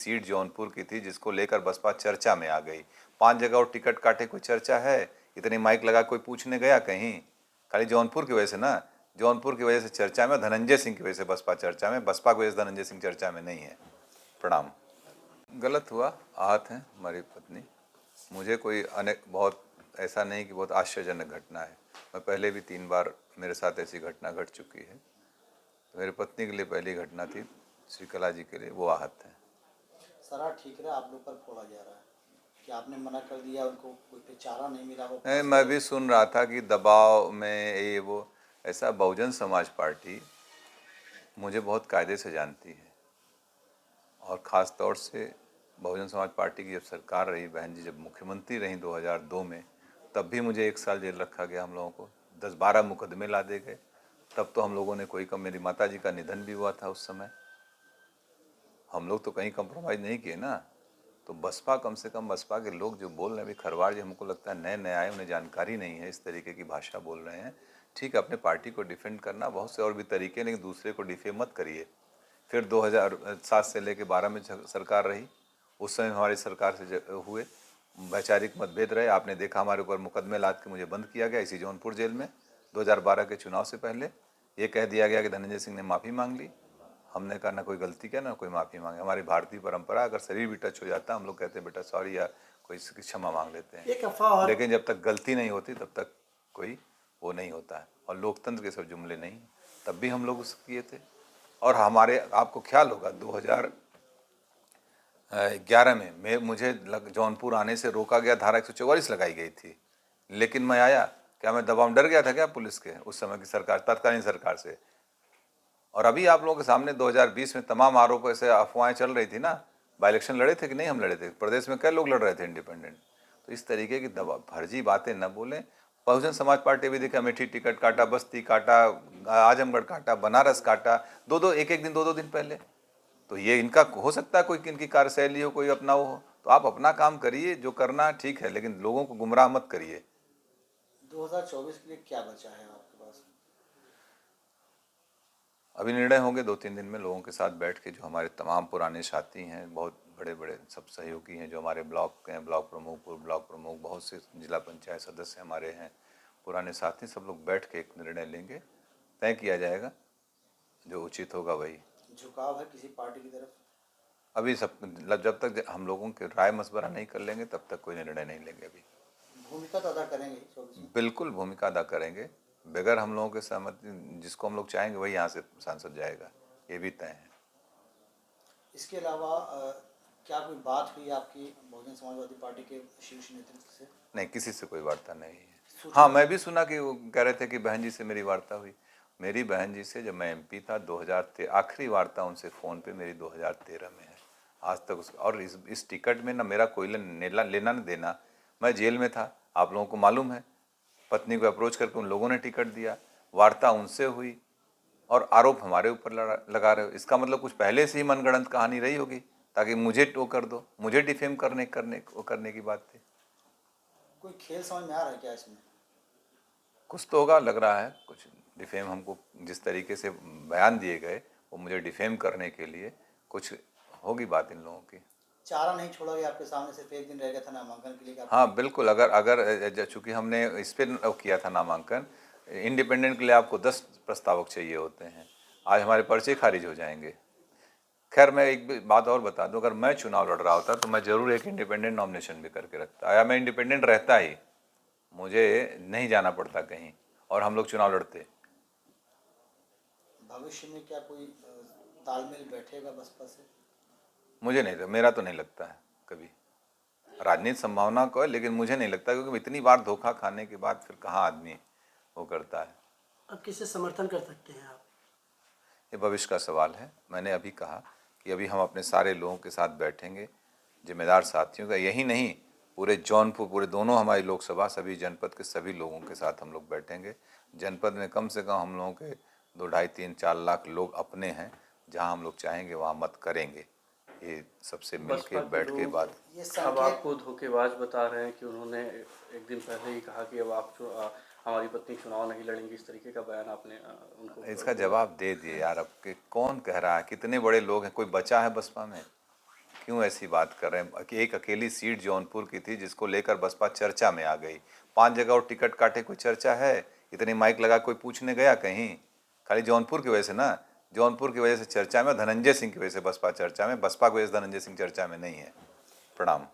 Seat Jaunpur की थी जिसको लेकर बसपा चर्चा में आ गई। 5 जगह और टिकट काटे, कोई चर्चा है? इतनी माइक लगा कोई पूछने गया कहीं? खाली जौनपुर की वजह से ना, जौनपुर की वजह से चर्चा में, धनंजय सिंह की वजह से बसपा चर्चा में, बसपा की वजह से धनंजय सिंह चर्चा में नहीं है। प्रणाम। गलत हुआ, आहत हैं हमारी पत्नी। मुझे कोई अनेक बहुत ऐसा नहीं कि बहुत आश्चर्यजनक घटना है। मैं पहले भी 3 बार मेरे साथ ऐसी घटना घट चुकी है। तो मेरी पत्नी के लिए पहली घटना थी, श्री कला जी के लिए वो आहत हैं। सारा ठीक रहा, आप लोग पर फोड़ा जा रहा है कि आपने मना कर दिया, उनको कोई चारा नहीं मिला। वो नहीं, मैं भी सुन रहा था कि दबाव में ये वो ऐसा। बहुजन समाज पार्टी मुझे बहुत कायदे से जानती है, और ख़ास तौर से बहुजन समाज पार्टी की जब सरकार रही, बहन जी जब मुख्यमंत्री रहीं 2002 में, तब भी मुझे 1 साल जेल रखा गया। हम लोगों को 10-12 मुकदमे ला दे गए। तब तो हम लोगों ने कोई कम, मेरी माता जी का निधन भी हुआ था उस समय। हम लोग तो कहीं कंप्रोमाइज़ नहीं किए ना। तो बसपा, कम से कम बसपा के लोग जो बोल रहे हैं, अभी खरवार जी हमको लगता है नए नए आए, उन्हें जानकारी नहीं है, इस तरीके की भाषा बोल रहे हैं। ठीक है, अपने पार्टी को डिफेंड करना बहुत से और भी तरीके, लेकिन दूसरे को डिफेम मत करिए। फिर 2007 से लेकर 12 में सरकार रही, उस समय हमारी सरकार से हुए वैचारिक मतभेद रहे। आपने देखा हमारे ऊपर मुकदमे लाद के मुझे बंद किया गया इसी जौनपुर जेल में। 2012 के चुनाव से पहले ये कह दिया गया कि धनंजय सिंह ने माफ़ी मांग ली। हमने कहा ना कोई गलती किया ना कोई माफ़ी मांगे। हमारी भारतीय परंपरा, अगर शरीर भी टच हो जाता है हम लोग कहते हैं बेटा सॉरी, या कोई क्षमा मांग लेते हैं। एक अफवाह, लेकिन जब तक गलती नहीं होती तब तक कोई वो नहीं होता है। और लोकतंत्र के सब जुमले नहीं, तब भी हम लोग उसको किए थे। और हमारे, आपको ख्याल होगा 2011 में मुझे जौनपुर आने से रोका गया, धारा 144 लगाई गई थी, लेकिन मैं आया। क्या मैं दबाव डर गया था क्या पुलिस के, उस समय की सरकार, तत्कालीन सरकार से? और अभी आप लोगों के सामने 2020 में तमाम आरोप, ऐसे अफवाहें चल रही थी ना। बाई इलेक्शन लड़े थे कि नहीं हम लड़े थे? प्रदेश में कई लोग लड़ रहे थे इंडिपेंडेंट। तो इस तरीके की दबा फर्जी बातें न बोलें। बहुजन समाज पार्टी भी देखा, अमेठी टिकट काटा, बस्ती काटा, आजमगढ़ काटा, बनारस काटा, एक एक दिन, 2-2 दिन पहले। तो ये इनका हो सकता है कोई इनकी कार्यशैली हो, कोई अपना हो। तो आप अपना काम करिए, जो करना ठीक है, लेकिन लोगों को गुमराह मत करिए। 2024 के लिए क्या बचा है आपके पास? अभी निर्णय होंगे 2-3 दिन में, लोगों के साथ बैठ के। जो हमारे तमाम पुराने साथी हैं, बहुत बड़े बड़े सब सहयोगी हैं, जो हमारे ब्लॉक के हैं, ब्लॉक प्रमुख, पूर्व ब्लॉक प्रमुख, बहुत से जिला पंचायत सदस्य हमारे हैं, पुराने साथी, सब लोग बैठ के एक निर्णय लेंगे। तय किया जाएगा, जो उचित होगा वही। झुकाव है किसी पार्टी की तरफ? अभी सब, जब तक हम लोगों के राय मशवरा नहीं कर लेंगे तब तक कोई निर्णय नहीं लेंगे। अभी भूमिका तो अदा करेंगे 24 में? बिल्कुल भूमिका अदा करेंगे। बगैर हम लोगों के सहमति, जिसको हम लोग चाहेंगे वही यहाँ से सांसद जाएगा, ये भी तय है। इसके अलावा क्या कोई बात हुई आपकी बहुजन समाजवादी पार्टी के शीर्ष नेतृत्व से? नहीं, किसी से कोई वार्ता नहीं है। सूचना? हाँ, मैं भी सुना कि वो कह रहे थे कि बहन जी से मेरी वार्ता हुई। मेरी बहन जी से जब मैं एमपी था 2013, आखिरी वार्ता उनसे फ़ोन पे मेरी 2013 में है। आज तक और इस टिकट में ना मेरा कोई लेना न देना। मैं जेल में था, आप लोगों को मालूम है। पत्नी को अप्रोच करके उन लोगों ने टिकट दिया, वार्ता उनसे हुई, और आरोप हमारे ऊपर लगा रहे हो। इसका मतलब कुछ पहले से ही मनगढ़ंत कहानी रही होगी, ताकि मुझे टो कर दो, मुझे डिफेम करने की बात थी। कोई खेल समझ में आ रहा है क्या इसमें? कुछ तो होगा, लग रहा है कुछ डिफेम। हमको जिस तरीके से बयान दिए गए, वो मुझे डिफेम करने के लिए कुछ होगी बात इन लोगों की। चारा नहीं छोड़ा गया आपके सामने, सिर्फ एक दिन रह गया था नामांकन के लिए? हाँ बिल्कुल, अगर चूँकि हमने इस पर किया था नामांकन, इंडिपेंडेंट के लिए आपको 10 प्रस्तावक चाहिए होते हैं। आज हमारे पर्चे खारिज हो जाएंगे। खैर, मैं एक बात और बता दूं, अगर मैं चुनाव लड़ रहा होता तो मैं ज़रूर एक इंडिपेंडेंट नॉमिनेशन भी करके रखता, या मैं इंडिपेंडेंट रहता ही, मुझे नहीं जाना पड़ता कहीं, और हम लोग चुनाव लड़ते। भविष्य में क्या कोई तालमेल बैठेगा बसपा से? मुझे नहीं, मेरा तो नहीं लगता है कभी। राजनीति संभावना को है, लेकिन मुझे नहीं लगता, क्योंकि इतनी बार धोखा खाने के बाद फिर कहाँ आदमी वो करता है। अब किसे समर्थन कर सकते हैं आप? ये भविष्य का सवाल है। मैंने अभी कहा कि अभी हम अपने सारे लोगों के साथ बैठेंगे, जिम्मेदार साथियों का, यही नहीं पूरे जौनपुर, पूरे दोनों हमारी लोकसभा, सभी जनपद के सभी लोगों के साथ हम लोग बैठेंगे। जनपद में कम से कम हम लोगों के 2, 2.5, 3, 4 लाख लोग अपने हैं, जहां हम लोग चाहेंगे वहां मत करेंगे। ये सबसे मिल के बैठ के बात। अब आपको धोखेबाज बता रहे हैं कि उन्होंने एक दिन पहले ही कहा कि अब आप हमारी पत्नी चुनाव नहीं लड़ेंगी, इस तरीके का बयान आपने उनको? इसका जवाब दे दिए यार। अब के कौन कह रहा है? कितने बड़े लोग हैं, कोई बचा है बसपा में? क्यों ऐसी बात कर रहे हैं कि एक अकेली सीट जौनपुर की थी जिसको लेकर बसपा चर्चा में आ गई। 5 जगह और टिकट काटे, कोई चर्चा है? इतनी माइक लगा कोई पूछने गया कहीं? खाली जौनपुर की वजह से ना, जौनपुर की वजह से चर्चा में, धनंजय सिंह की वजह से बसपा चर्चा में, बसपा की वजह से धनंजय सिंह चर्चा में नहीं है। प्रणाम।